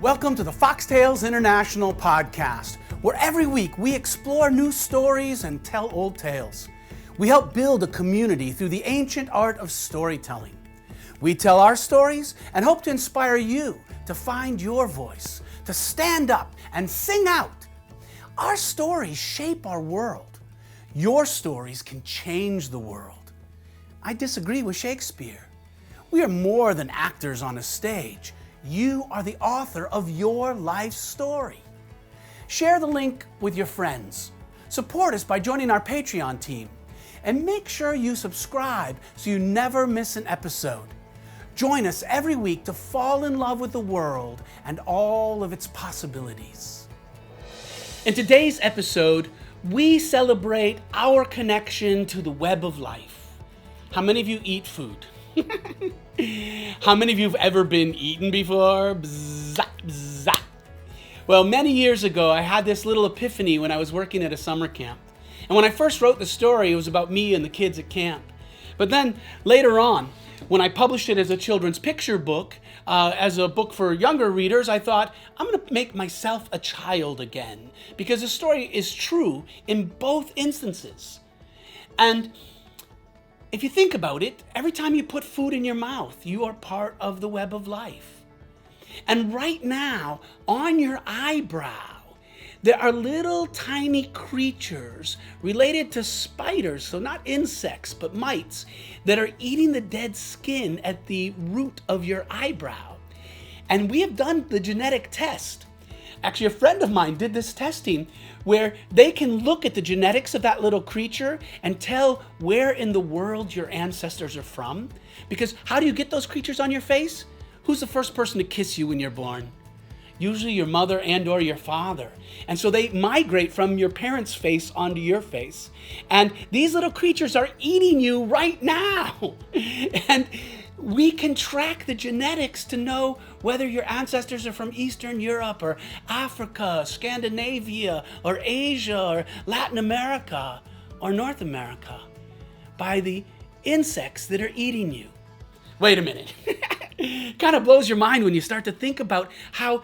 Welcome to the Foxtails International podcast, where every week we explore new stories and tell old tales. We help build a community through the ancient art of storytelling. We tell our stories and hope to inspire you to find your voice, to stand up and sing out. Our stories shape our world. Your stories can change the world. I disagree with Shakespeare. We are more than actors on a stage. You are the author of your life story. Share the link with your friends. Support us by joining our Patreon team. And make sure you subscribe so you never miss an episode. Join us every week to fall in love with the world and all of its possibilities. In today's episode, we celebrate our connection to the web of life. How many of you eat food? How many of you have ever been eaten before? Bzz, bzz. Well, many years ago, I had this little epiphany when I was working at a summer camp. And when I first wrote the story, it was about me and the kids at camp. But then later on, when I published it as a children's picture book, as a book for younger readers, I thought, I'm going to make myself a child again, because the story is true in both instances. And if you think about it, every time you put food in your mouth, you are part of the web of life. And right now, on your eyebrow, there are little tiny creatures related to spiders, so not insects, but mites, that are eating the dead skin at the root of your eyebrow. And we have done the genetic test. Actually, a friend of mine did this testing where they can look at the genetics of that little creature and tell where in the world your ancestors are from. Because how do you get those creatures on your face? Who's the first person to kiss you when you're born? Usually your mother and or your father. And so they migrate from your parents' face onto your face. And these little creatures are eating you right now. And we can track the genetics to know whether your ancestors are from Eastern Europe or Africa, Scandinavia, or Asia, or Latin America, or North America by the insects that are eating you. Wait a minute. Kind of blows your mind when you start to think about how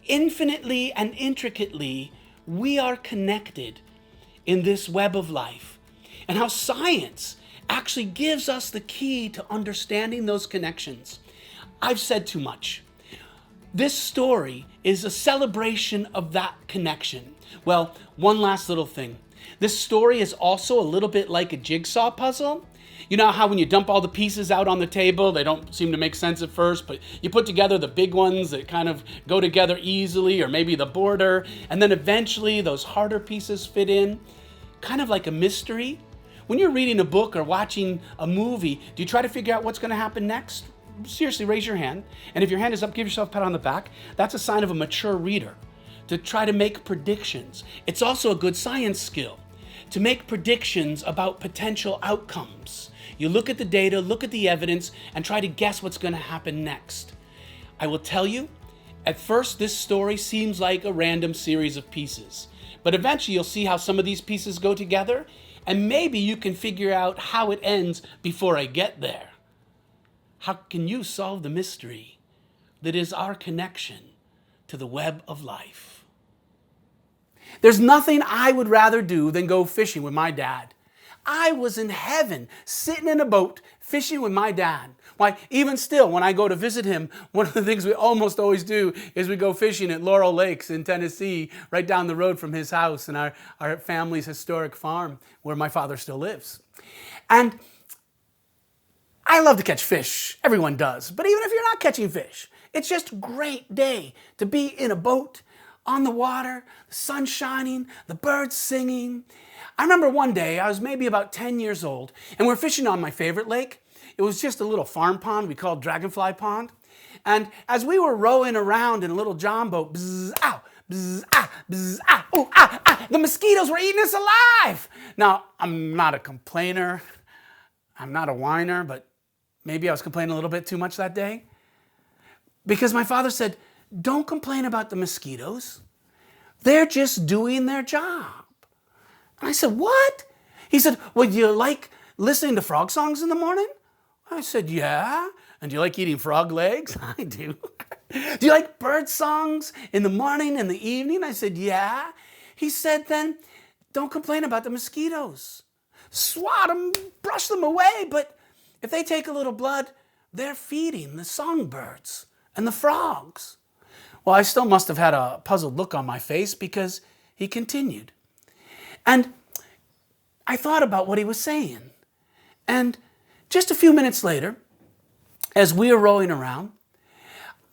infinitely and intricately we are connected in this web of life, and how science actually gives us the key to understanding those connections. I've said too much. This story is a celebration of that connection. Well, one last little thing. This story is also a little bit like a jigsaw puzzle. You know how when you dump all the pieces out on the table, they don't seem to make sense at first, but you put together the big ones that kind of go together easily, or maybe the border, and then eventually those harder pieces fit in, kind of like a mystery. When you're reading a book or watching a movie, do you try to figure out what's going to happen next? Seriously, raise your hand. And if your hand is up, give yourself a pat on the back. That's a sign of a mature reader, to try to make predictions. It's also a good science skill to make predictions about potential outcomes. You look at the data, look at the evidence, and try to guess what's going to happen next. I will tell you, at first this story seems like a random series of pieces, but eventually you'll see how some of these pieces go together, and maybe you can figure out how it ends before I get there. How can you solve the mystery that is our connection to the web of life? There's nothing I would rather do than go fishing with my dad. I was in heaven, sitting in a boat, fishing with my dad. Why, even still, when I go to visit him, one of the things we almost always do is we go fishing at Laurel Lakes in Tennessee, right down the road from his house and our family's historic farm where my father still lives. And I love to catch fish. Everyone does. But even if you're not catching fish, it's just a great day to be in a boat, on the water, the sun shining, the birds singing. I remember one day, I was maybe about 10 years old, and we're fishing on my favorite lake. It was just a little farm pond we called Dragonfly Pond. And as we were rowing around in a little john boat, bzz, ow, bzz, ah, bzz, ah, ooh, ah, ah, the mosquitoes were eating us alive. Now, I'm not a complainer. I'm not a whiner, but maybe I was complaining a little bit too much that day. Because my father said, don't complain about the mosquitoes. They're just doing their job. And I said, what? He said, well, do you like listening to frog songs in the morning? I said, yeah. And do you like eating frog legs? I do. Do you like bird songs in the morning and the evening? I said, yeah. He said, then don't complain about the mosquitoes. Swat them, brush them away, but if they take a little blood, they're feeding the songbirds and the frogs. Well, I still must have had a puzzled look on my face because he continued. And I thought about what he was saying. And just a few minutes later, as we were rowing around,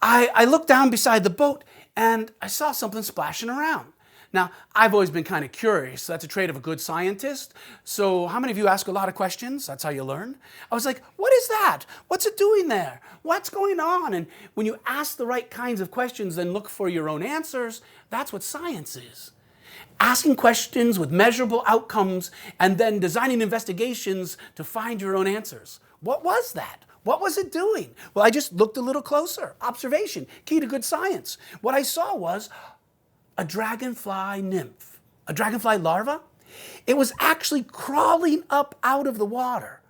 I looked down beside the boat and I saw something splashing around. Now, I've always been kind of curious. That's a trait of a good scientist. So how many of you ask a lot of questions? That's how you learn. I was like, what is that? What's it doing there? What's going on? And when you ask the right kinds of questions, then look for your own answers, that's what science is. Asking questions with measurable outcomes and then designing investigations to find your own answers. What was that? What was it doing? Well, I just looked a little closer. Observation, key to good science. What I saw was a dragonfly nymph, a dragonfly larva. It was actually crawling up out of the water,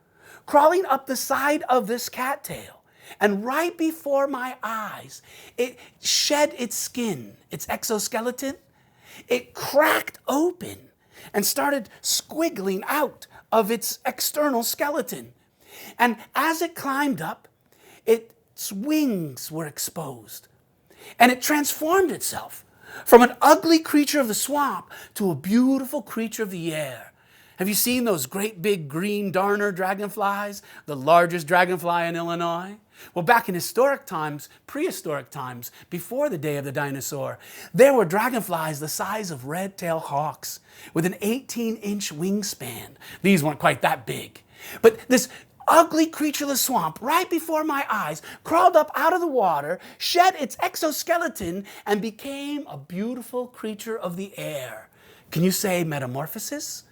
crawling up the side of this cattail. And right before my eyes, it shed its skin, its exoskeleton. It cracked open and started squiggling out of its external skeleton. And as it climbed up, its wings were exposed. And it transformed itself from an ugly creature of the swamp to a beautiful creature of the air. Have you seen those great big green darner dragonflies, the largest dragonfly in Illinois? Well, back in historic times, prehistoric times, before the day of the dinosaur, there were dragonflies the size of red-tailed hawks with an 18-inch wingspan. These weren't quite that big. But this ugly creature of the swamp, right before my eyes, crawled up out of the water, shed its exoskeleton, and became a beautiful creature of the air. Can you say metamorphosis?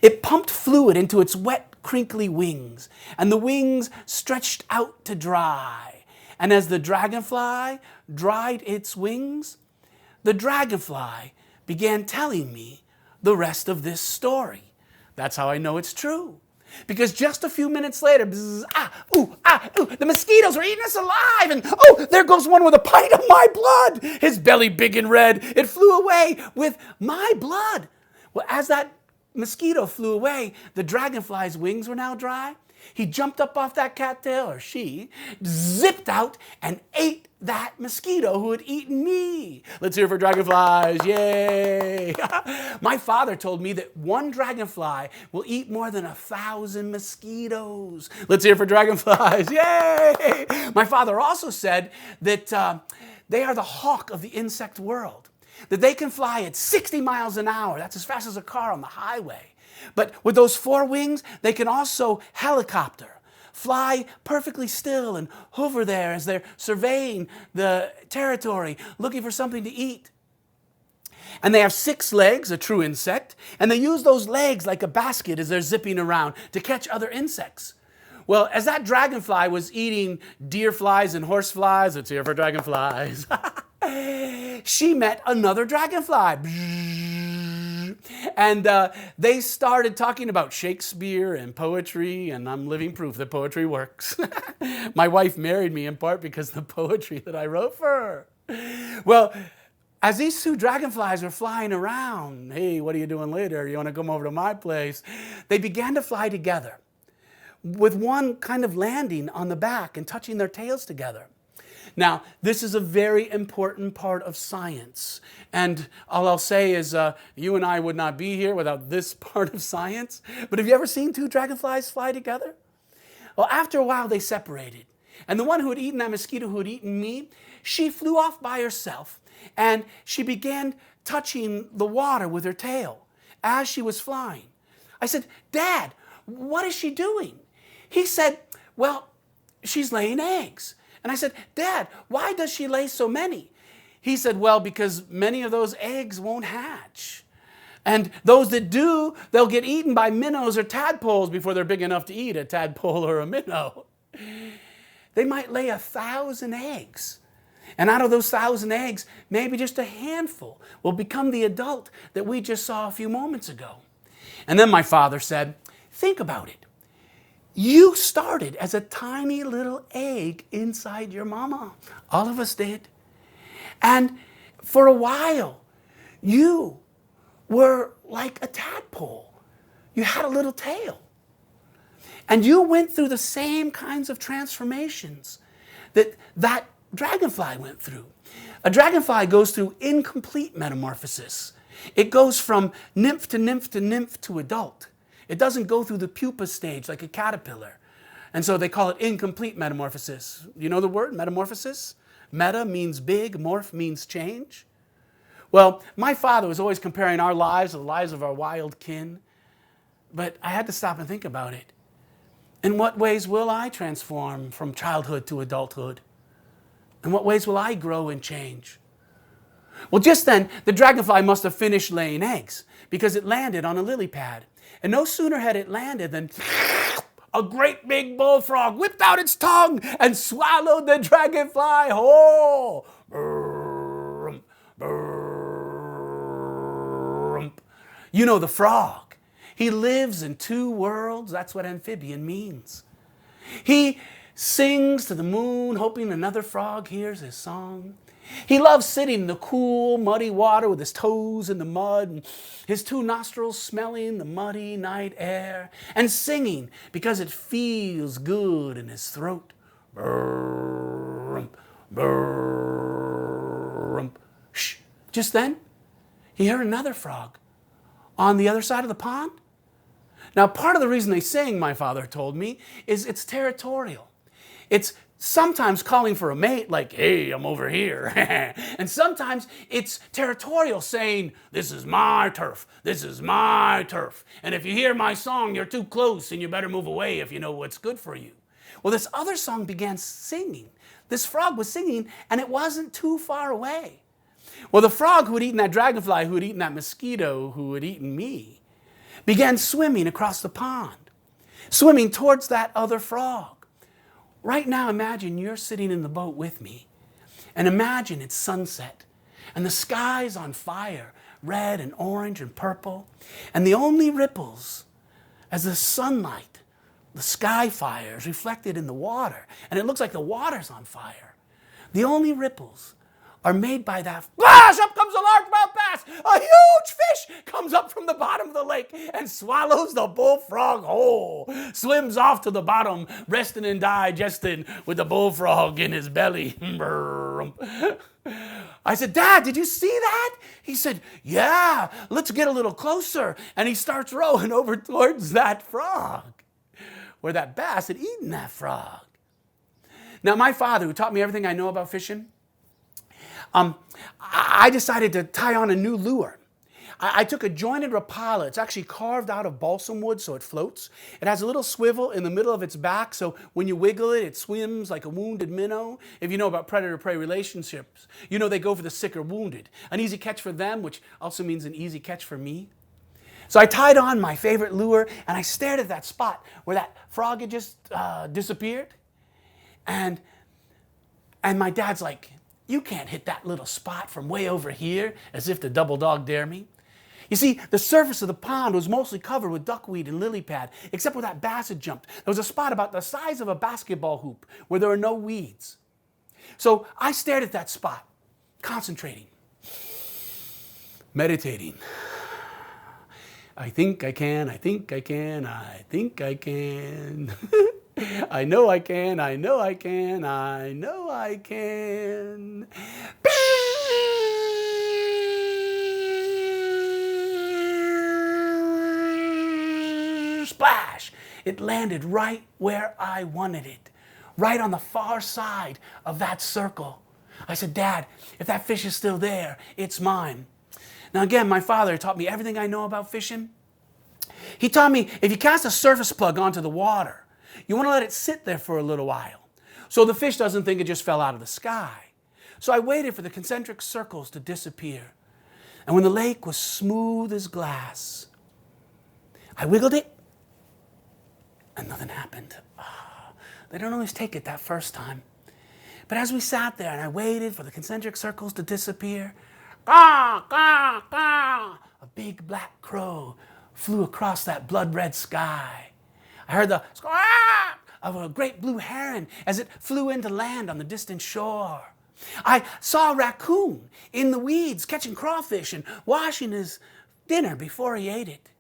It pumped fluid into its wet, crinkly wings, and the wings stretched out to dry. And as the dragonfly dried its wings, the dragonfly began telling me the rest of this story. That's how I know it's true. Because just a few minutes later, bzz, the mosquitoes were eating us alive, and there goes one with a pint of my blood. His belly big and red. It flew away with my blood. Well, as that mosquito flew away, the dragonfly's wings were now dry. He jumped up off that cattail, or she, zipped out and ate that mosquito who had eaten me. Let's hear it for dragonflies. Yay! My father told me that one dragonfly will eat more than 1,000 mosquitoes. Let's hear it for dragonflies. Yay! My father also said that they are the hawk of the insect world, that they can fly at 60 miles an hour. That's as fast as a car on the highway. But with those 4 wings, they can also helicopter, fly perfectly still and hover there as they're surveying the territory, looking for something to eat. And they have 6 legs, a true insect, and they use those legs like a basket as they're zipping around to catch other insects. Well, as that dragonfly was eating deer flies and horse flies, let's hear for dragonflies, she met another dragonfly. And they started talking about Shakespeare and poetry, and I'm living proof that poetry works. My wife married me in part because of the poetry that I wrote for her. Well, as these 2 dragonflies were flying around, hey, what are you doing later? You want to come over to my place? They began to fly together, with one kind of landing on the back and touching their tails together. Now, this is a very important part of science. And all I'll say is you and I would not be here without this part of science. But have you ever seen 2 dragonflies fly together? Well, after a while, they separated. And the one who had eaten that mosquito who had eaten me, she flew off by herself. And she began touching the water with her tail as she was flying. I said, Dad, what is she doing? He said, well, she's laying eggs. And I said, Dad, why does she lay so many? He said, well, because many of those eggs won't hatch. And those that do, they'll get eaten by minnows or tadpoles before they're big enough to eat a tadpole or a minnow. They might lay 1,000 eggs. And out of those 1,000 eggs, maybe just a handful will become the adult that we just saw a few moments ago. And then my father said, think about it. You started as a tiny little egg inside your mama. All of us did. And for a while, you were like a tadpole. You had a little tail. And you went through the same kinds of transformations that dragonfly went through. A dragonfly goes through incomplete metamorphosis. It goes from nymph to nymph to nymph to adult. It doesn't go through the pupa stage like a caterpillar. And so they call it incomplete metamorphosis. You know the word, metamorphosis? Meta means big, morph means change. Well, my father was always comparing our lives to the lives of our wild kin. But I had to stop and think about it. In what ways will I transform from childhood to adulthood? In what ways will I grow and change? Well, just then, the dragonfly must have finished laying eggs because it landed on a lily pad. And no sooner had it landed than a great big bullfrog whipped out its tongue and swallowed the dragonfly whole. Brrrm, brrrm. You know the frog. He lives in two worlds. That's what amphibian means. He sings to the moon, hoping another frog hears his song. He loves sitting in the cool, muddy water with his toes in the mud, and his two nostrils smelling the muddy night air, and singing because it feels good in his throat. Brrrm, brrrm. Shh. Just then, he heard another frog on the other side of the pond. Now, part of the reason they sing, my father told me, is it's territorial. It's sometimes calling for a mate, like, hey, I'm over here. And sometimes it's territorial, saying, this is my turf, this is my turf. And if you hear my song, you're too close and you better move away if you know what's good for you. Well, this other song began singing. This frog was singing, and it wasn't too far away. Well, the frog who had eaten that dragonfly, who had eaten that mosquito, who had eaten me, began swimming across the pond, swimming towards that other frog. Right now, imagine you're sitting in the boat with me, and imagine it's sunset, and the sky's on fire, red and orange and purple, and the only ripples as the sunlight, the sky fire is reflected in the water, and it looks like the water's on fire. The only ripples are made by that splash. Up comes a largemouth bass. A huge fish comes up from the bottom of the lake and swallows the bullfrog whole. Swims off to the bottom, resting and digesting with the bullfrog in his belly. I said, Dad, did you see that? He said, yeah, let's get a little closer. And he starts rowing over towards that frog, where that bass had eaten that frog. Now, my father, who taught me everything I know about fishing, I decided to tie on a new lure. I took a jointed Rapala. It's actually carved out of balsam wood so it floats. It has a little swivel in the middle of its back, so when you wiggle it, it swims like a wounded minnow. If you know about predator-prey relationships, you know they go for the sick or wounded. An easy catch for them, which also means an easy catch for me. So I tied on my favorite lure, and I stared at that spot where that frog had just disappeared. And my dad's like, you can't hit that little spot from way over here, as if to double dog dare me. You see, the surface of the pond was mostly covered with duckweed and lily pad, except where that bass had jumped. There was a spot about the size of a basketball hoop where there were no weeds. So I stared at that spot, concentrating, meditating. I think I can, I think I can, I think I can. I know I can, I know I can, I know I can. Splash! It landed right where I wanted it, right on the far side of that circle. I said, Dad, if that fish is still there, it's mine. Now again, my father taught me everything I know about fishing. He taught me if you cast a surface plug onto the water, you want to let it sit there for a little while so the fish doesn't think it just fell out of the sky. So I waited for the concentric circles to disappear. And when the lake was smooth as glass, I wiggled it and nothing happened. They don't always take it that first time. But as we sat there and I waited for the concentric circles to disappear, caw, caw, caw, a big black crow flew across that blood-red sky. I heard the squawk of a great blue heron as it flew in to land on the distant shore. I saw a raccoon in the weeds catching crawfish and washing his dinner before he ate it.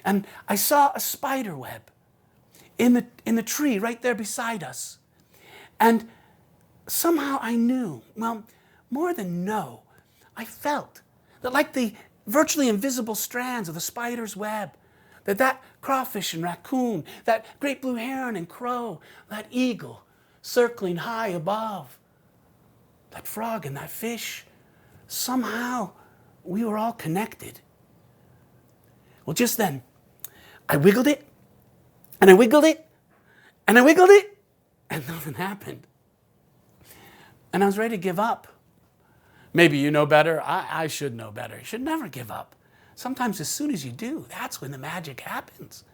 And I saw a spider web in the tree right there beside us. And somehow I knew, well, more than know, I felt that like the virtually invisible strands of the spider's web, that crawfish and raccoon, that great blue heron and crow, that eagle circling high above, that frog and that fish, somehow we were all connected. Well, just then, I wiggled it, and I wiggled it, and I wiggled it, and nothing happened. And I was ready to give up. Maybe you know better. I should know better. You should never give up. Sometimes as soon as you do, that's when the magic happens.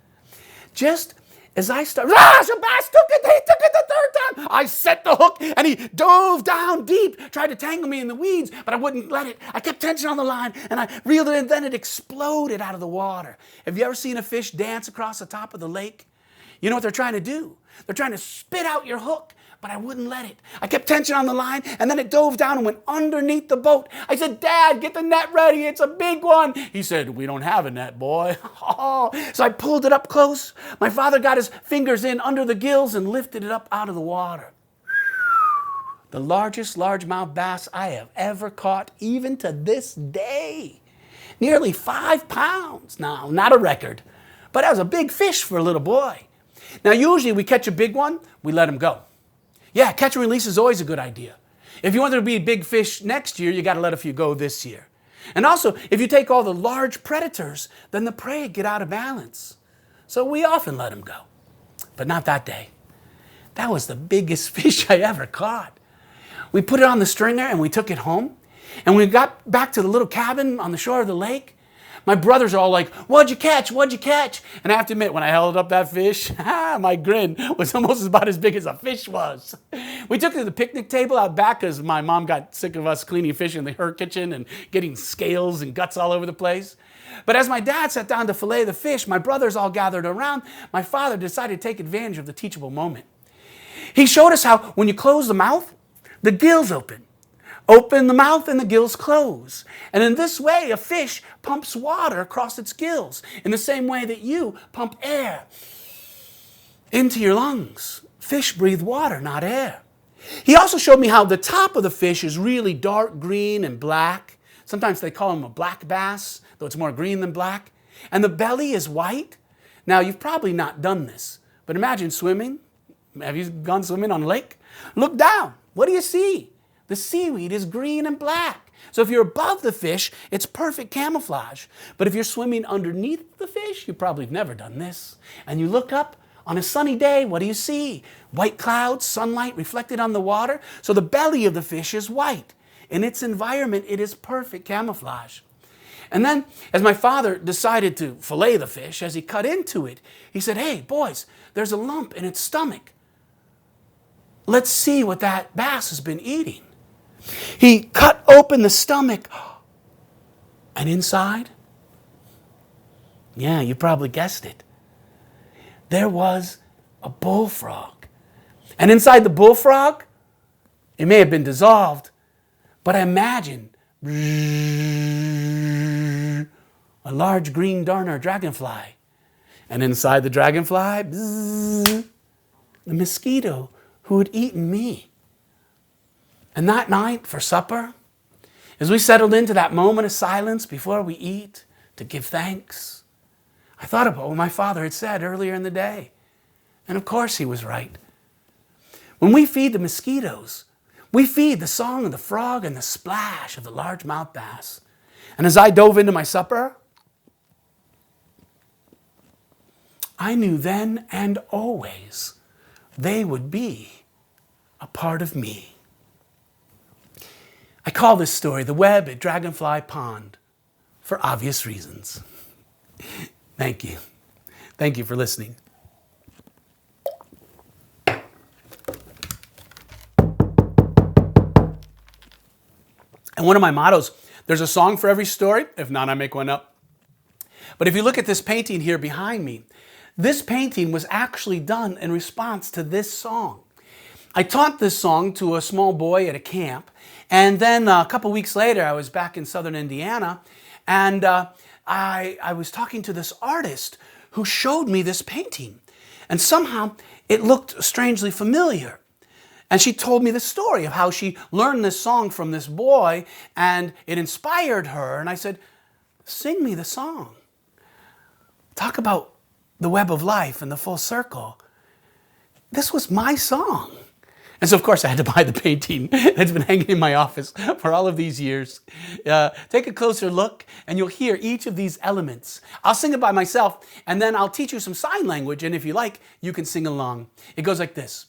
Just as I started, Shabazz took it the third time. I set the hook and he dove down deep, tried to tangle me in the weeds, but I wouldn't let it. I kept tension on the line and I reeled it in, then it exploded out of the water. Have you ever seen a fish dance across the top of the lake? You know what they're trying to do? They're trying to spit out your hook, but I wouldn't let it. I kept tension on the line, and then it dove down and went underneath the boat. I said, Dad, get the net ready. It's a big one. He said, we don't have a net, boy. So I pulled it up close. My father got his fingers in under the gills and lifted it up out of the water. The largest largemouth bass I have ever caught, even to this day. Nearly 5 pounds. Now, not a record, but that was a big fish for a little boy. Now, usually we catch a big one, we let him go. Yeah, catch and release is always a good idea. If you want there to be big fish next year, you got to let a few go this year. And also, if you take all the large predators, then the prey get out of balance. So we often let them go. But not that day. That was the biggest fish I ever caught. We put it on the stringer and we took it home. And when we got back to the little cabin on the shore of the lake, my brothers are all like, what'd you catch? What'd you catch? And I have to admit, when I held up that fish, my grin was almost about as big as a fish was. We took it to the picnic table out back because my mom got sick of us cleaning fish in her kitchen and getting scales and guts all over the place. But as my dad sat down to fillet the fish, my brothers all gathered around. My father decided to take advantage of the teachable moment. He showed us how when you close the mouth, the gills open. Open the mouth and the gills close. And in this way, a fish pumps water across its gills in the same way that you pump air into your lungs. Fish breathe water, not air. He also showed me how the top of the fish is really dark green and black. Sometimes they call him a black bass, though it's more green than black. And the belly is white. Now, you've probably not done this, but imagine swimming. Have you gone swimming on a lake? Look down. What do you see? The seaweed is green and black. So if you're above the fish, it's perfect camouflage. But if you're swimming underneath the fish, you probably have never done this. And you look up on a sunny day, what do you see? White clouds, sunlight reflected on the water. So the belly of the fish is white. In its environment, it is perfect camouflage. And then, as my father decided to fillet the fish, as he cut into it, he said, hey, boys, there's a lump in its stomach. Let's see what that bass has been eating. He cut open the stomach, and inside, yeah, you probably guessed it, there was a bullfrog. And inside the bullfrog, it may have been dissolved, but I imagine a large green darner dragonfly. And inside the dragonfly, the mosquito who had eaten me. And that night for supper, as we settled into that moment of silence before we eat to give thanks, I thought about what my father had said earlier in the day. And of course he was right. When we feed the mosquitoes, we feed the song of the frog and the splash of the largemouth bass. And as I dove into my supper, I knew then and always they would be a part of me. I call this story The Web at Dragonfly Pond for obvious reasons. Thank you. Thank you for listening. And one of my mottos, there's a song for every story. If not, I make one up. But if you look at this painting here behind me, this painting was actually done in response to this song. I taught this song to a small boy at a camp, and then a couple weeks later I was back in southern Indiana, and I was talking to this artist who showed me this painting, and somehow it looked strangely familiar. And she told me the story of how she learned this song from this boy, and it inspired her. And I said, sing me the song. Talk about the web of life and the full circle. This was my song. And so, of course, I had to buy the painting. It's been hanging in my office for all of these years. Take a closer look, and you'll hear each of these elements. I'll sing it by myself, and then I'll teach you some sign language, and if you like, you can sing along. It goes like this.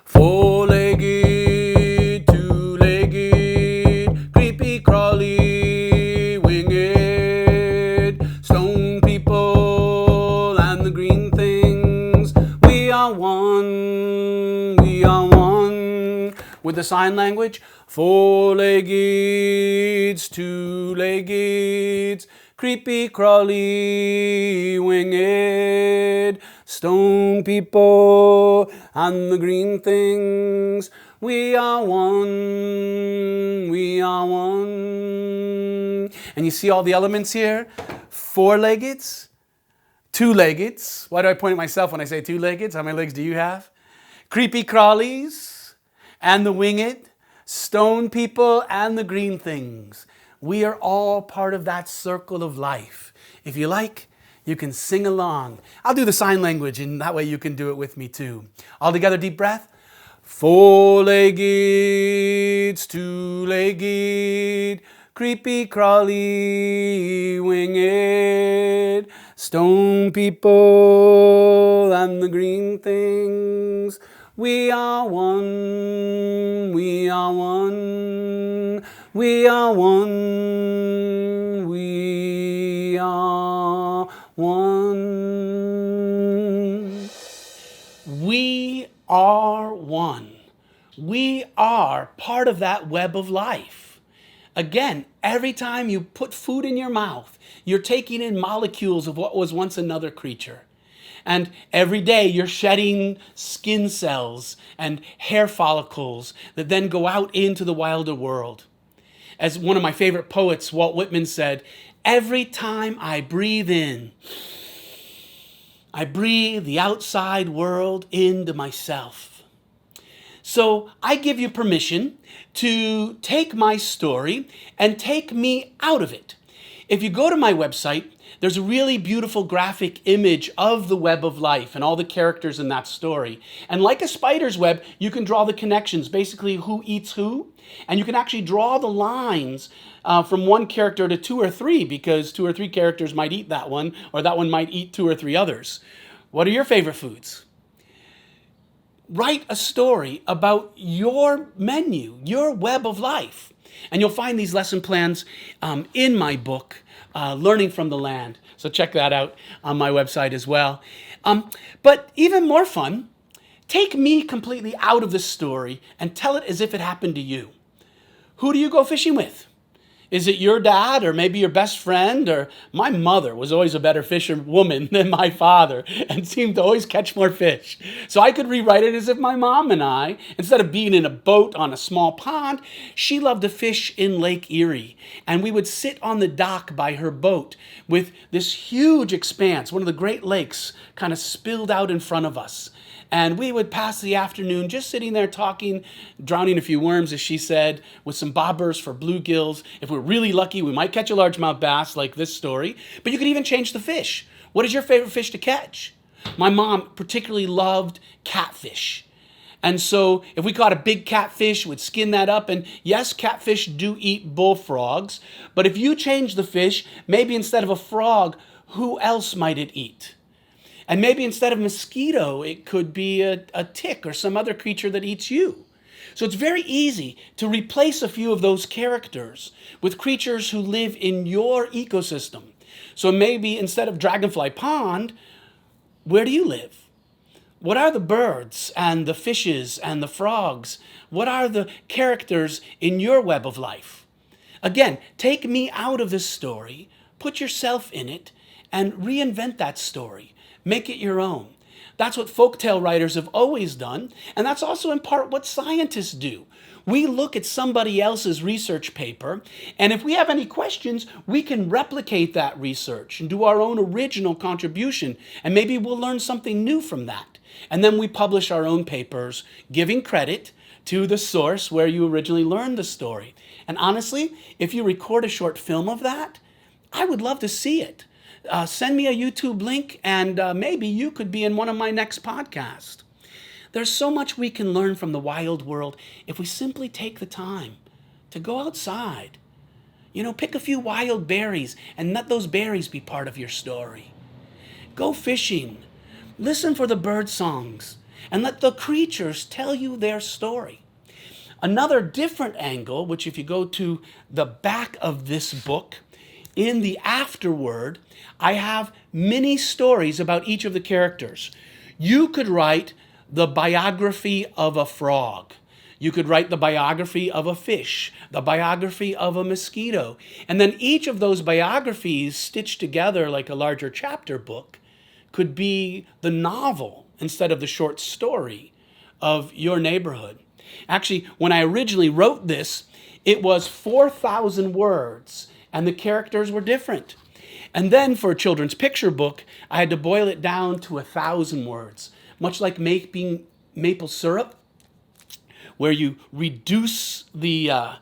Four-legged, two-legged, creepy, crawly, winged, stone people and the green things. We are one, we are one. With the sign language, four-leggeds, two-leggeds, creepy, crawly, winged, stone people and the green things. We are one, we are one. And you see all the elements here? Four-leggeds, two-leggeds. Why do I point at myself when I say two-leggeds? How many legs do you have? Creepy crawlies and the winged, stone people and the green things. We are all part of that circle of life. If you like, you can sing along. I'll do the sign language, and that way you can do it with me too. All together, deep breath. Four-legged, two-legged, creepy, crawly, winged, stone people and the green things. We are one, we are one, we are one, we are one. We are one. We are part of that web of life. Again, every time you put food in your mouth, you're taking in molecules of what was once another creature. And every day you're shedding skin cells and hair follicles that then go out into the wilder world. As one of my favorite poets, Walt Whitman, said, every time I breathe in, I breathe the outside world into myself. So I give you permission to take my story and take me out of it. If you go to my website, there's a really beautiful graphic image of the web of life and all the characters in that story. And like a spider's web, you can draw the connections, basically who eats who. And you can actually draw the lines from one character to two or three, because two or three characters might eat that one, or that one might eat two or three others. What are your favorite foods? Write a story about your menu, your web of life. And you'll find these lesson plans in my book, Learning from the Land. So check that out on my website as well. But even more fun, take me completely out of the story and tell it as if it happened to you. Who do you go fishing with? Is it your dad, or maybe your best friend? Or my mother was always a better fisherwoman than my father and seemed to always catch more fish. So I could rewrite it as if my mom and I, instead of being in a boat on a small pond, she loved to fish in Lake Erie. And we would sit on the dock by her boat with this huge expanse, one of the Great Lakes, kind of spilled out in front of us. And we would pass the afternoon just sitting there talking, drowning a few worms, as she said, with some bobbers for bluegills. If we're really lucky, we might catch a largemouth bass like this story. But you could even change the fish. What is your favorite fish to catch? My mom particularly loved catfish. And so if we caught a big catfish, we'd skin that up. And yes, catfish do eat bullfrogs. But if you change the fish, maybe instead of a frog, who else might it eat? And maybe instead of mosquito, it could be a tick or some other creature that eats you. So it's very easy to replace a few of those characters with creatures who live in your ecosystem. So maybe instead of Dragonfly Pond, where do you live? What are the birds and the fishes and the frogs? What are the characters in your web of life? Again, take me out of this story, put yourself in it, and reinvent that story. Make it your own. That's what folktale writers have always done, and that's also in part what scientists do. We look at somebody else's research paper, and if we have any questions, we can replicate that research and do our own original contribution, and maybe we'll learn something new from that. And then we publish our own papers, giving credit to the source where you originally learned the story. And honestly, if you record a short film of that, I would love to see it. Send me a YouTube link, and maybe you could be in one of my next podcasts. There's so much we can learn from the wild world if we simply take the time to go outside. Pick a few wild berries and let those berries be part of your story. Go fishing. Listen for the bird songs and let the creatures tell you their story. Another different angle, which if you go to the back of this book, in the afterword, I have mini stories about each of the characters. You could write the biography of a frog. You could write the biography of a fish, the biography of a mosquito. And then each of those biographies stitched together like a larger chapter book could be the novel instead of the short story of your neighborhood. Actually, when I originally wrote this, it was 4,000 words, and the characters were different. And then for a children's picture book, I had to boil it down to 1,000 words, much like making maple syrup, where you reduce the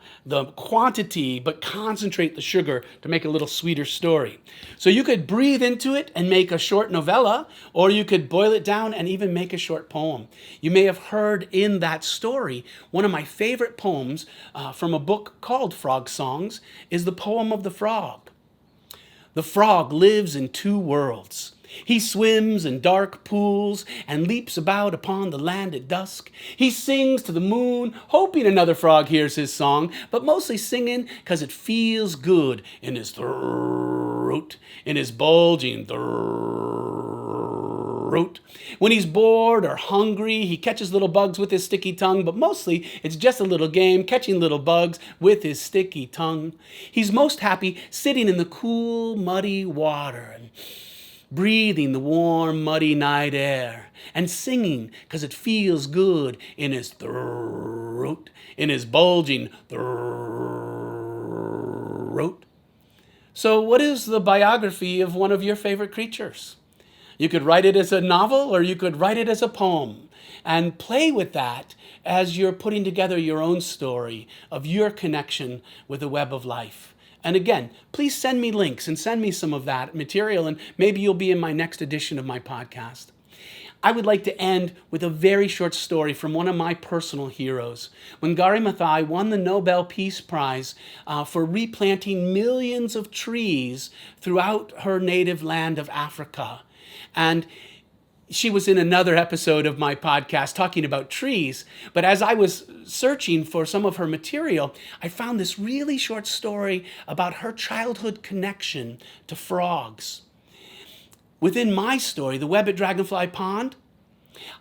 quantity but concentrate the sugar to make a little sweeter story. So you could breathe into it and make a short novella, or you could boil it down and even make a short poem. You may have heard in that story, one of my favorite poems from a book called Frog Songs is the poem of the frog. The frog lives in two worlds. He swims in dark pools and leaps about upon the land at dusk. He sings to the moon, hoping another frog hears his song, but mostly singing because it feels good in his throat, in his bulging throat. When he's bored or hungry, he catches little bugs with his sticky tongue, but mostly it's just a little game, catching little bugs with his sticky tongue. He's most happy sitting in the cool, muddy water and breathing the warm, muddy night air and singing because it feels good in his throat, in his bulging throat. So what is the biography of one of your favorite creatures? You could write it as a novel or you could write it as a poem and play with that as you're putting together your own story of your connection with the web of life. And again, please send me links and send me some of that material, and maybe you'll be in my next edition of my podcast. I would like to end with a very short story from one of my personal heroes. Wangari Maathai won the Nobel Peace Prize for replanting millions of trees throughout her native land of Africa. And she was in another episode of my podcast talking about trees, but as I was searching for some of her material, I found this really short story about her childhood connection to frogs. Within my story, The Web at Dragonfly Pond,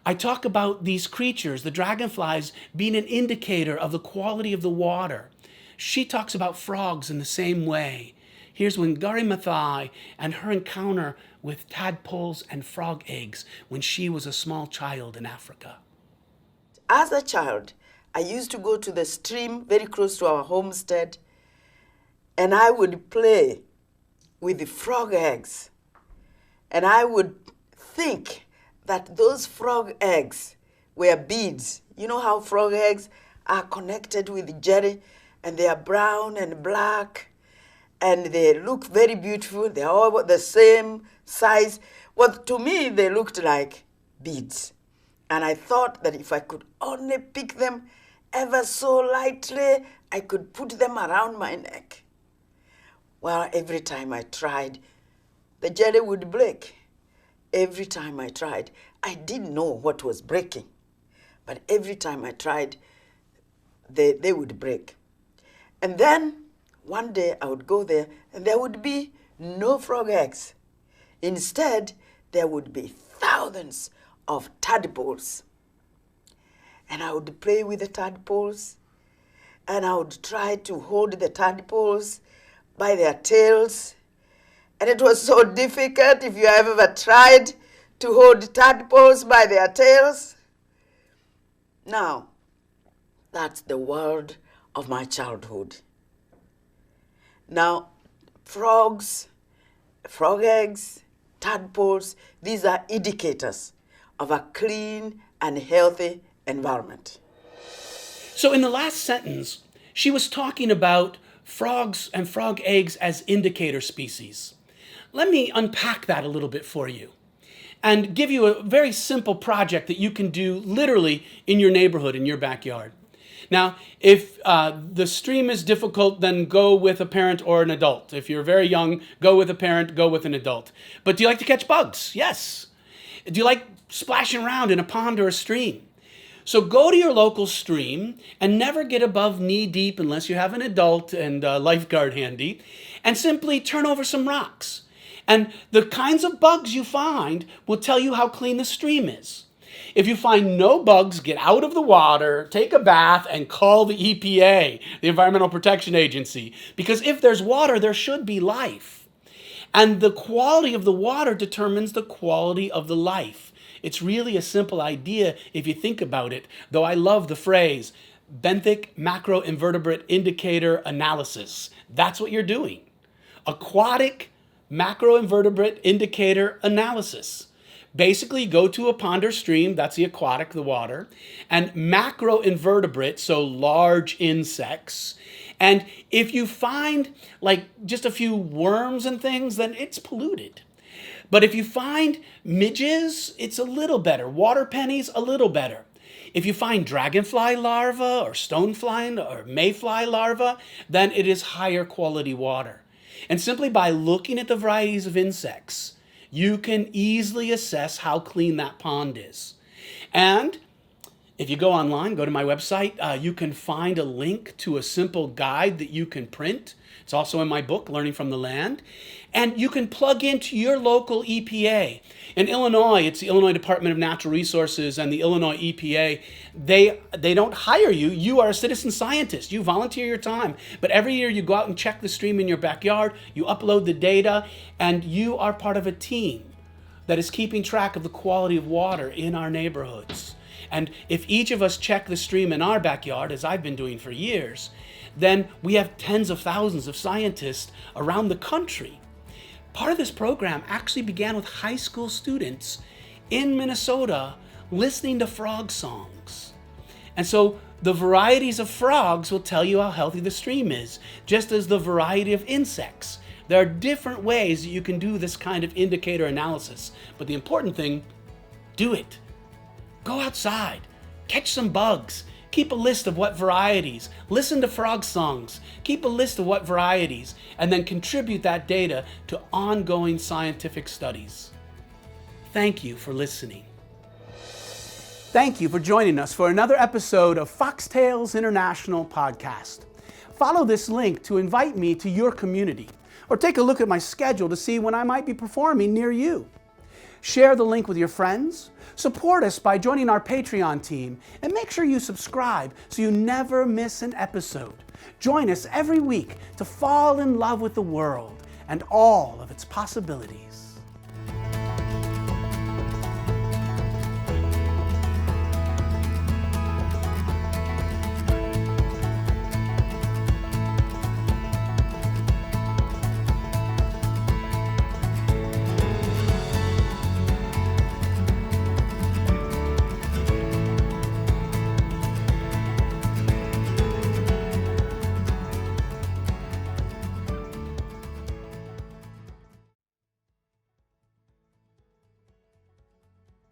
I talk about these creatures, the dragonflies, being an indicator of the quality of the water. She talks about frogs in the same way. Here's Wangari Maathai and her encounter with tadpoles and frog eggs when she was a small child in Africa. As a child, I used to go to the stream very close to our homestead, and I would play with the frog eggs. And I would think that those frog eggs were beads. You know how frog eggs are connected with jelly, and they are brown and black, and they look very beautiful. They're all the same size. Well, to me, they looked like beads. And I thought that if I could only pick them ever so lightly, I could put them around my neck. Well, every time I tried, the jelly would break. Every time I tried, I didn't know what was breaking. But every time I tried, they would break. And then one day I would go there and there would be no frog eggs. Instead, there would be thousands of tadpoles. And I would play with the tadpoles, and I would try to hold the tadpoles by their tails. And it was so difficult. If you have ever tried to hold tadpoles by their tails. Now, that's the world of my childhood. Now, frogs, frog eggs, tadpoles, these are indicators of a clean and healthy environment. So in the last sentence, she was talking about frogs and frog eggs as indicator species. Let me unpack that a little bit for you and give you a very simple project that you can do literally in your neighborhood, in your backyard. Now, if the stream is difficult, then go with a parent or an adult. If you're very young, go with a parent, go with an adult. But do you like to catch bugs? Yes. Do you like splashing around in a pond or a stream? So go to your local stream and never get above knee deep unless you have an adult and a lifeguard handy, and simply turn over some rocks. And the kinds of bugs you find will tell you how clean the stream is. If you find no bugs, get out of the water, take a bath, and call the EPA, the Environmental Protection Agency. Because if there's water, there should be life. And the quality of the water determines the quality of the life. It's really a simple idea if you think about it, though I love the phrase, benthic macroinvertebrate indicator analysis. That's what you're doing. Aquatic macroinvertebrate indicator analysis. Basically, go to a pond or stream, that's the aquatic, the water, and macroinvertebrate, so large insects. And if you find like just a few worms and things, then it's polluted. But if you find midges, it's a little better. Water pennies, a little better. If you find dragonfly larvae or stonefly or mayfly larvae, then it is higher quality water. And simply by looking at the varieties of insects, you can easily assess how clean that pond is. And if you go online, go to my website, you can find a link to a simple guide that you can print. It's also in my book, Learning from the Land. And you can plug into your local EPA. In Illinois, it's the Illinois Department of Natural Resources and the Illinois EPA. They don't hire you. You are a citizen scientist. You volunteer your time. But every year you go out and check the stream in your backyard. You upload the data, and you are part of a team that is keeping track of the quality of water in our neighborhoods. And if each of us check the stream in our backyard, as I've been doing for years, then we have tens of thousands of scientists around the country. Part of this program actually began with high school students in Minnesota listening to frog songs. And so the varieties of frogs will tell you how healthy the stream is, just as the variety of insects. There are different ways that you can do this kind of indicator analysis, but the important thing, do it. Go outside, catch some bugs, keep a list of what varieties, listen to frog songs, keep a list of what varieties, and then contribute that data to ongoing scientific studies. Thank you for listening. Thank you for joining us for another episode of Foxtails International Podcast. Follow this link to invite me to your community, or take a look at my schedule to see when I might be performing near you. Share the link with your friends, support us by joining our Patreon team, and make sure you subscribe so you never miss an episode. Join us every week to fall in love with the world and all of its possibilities.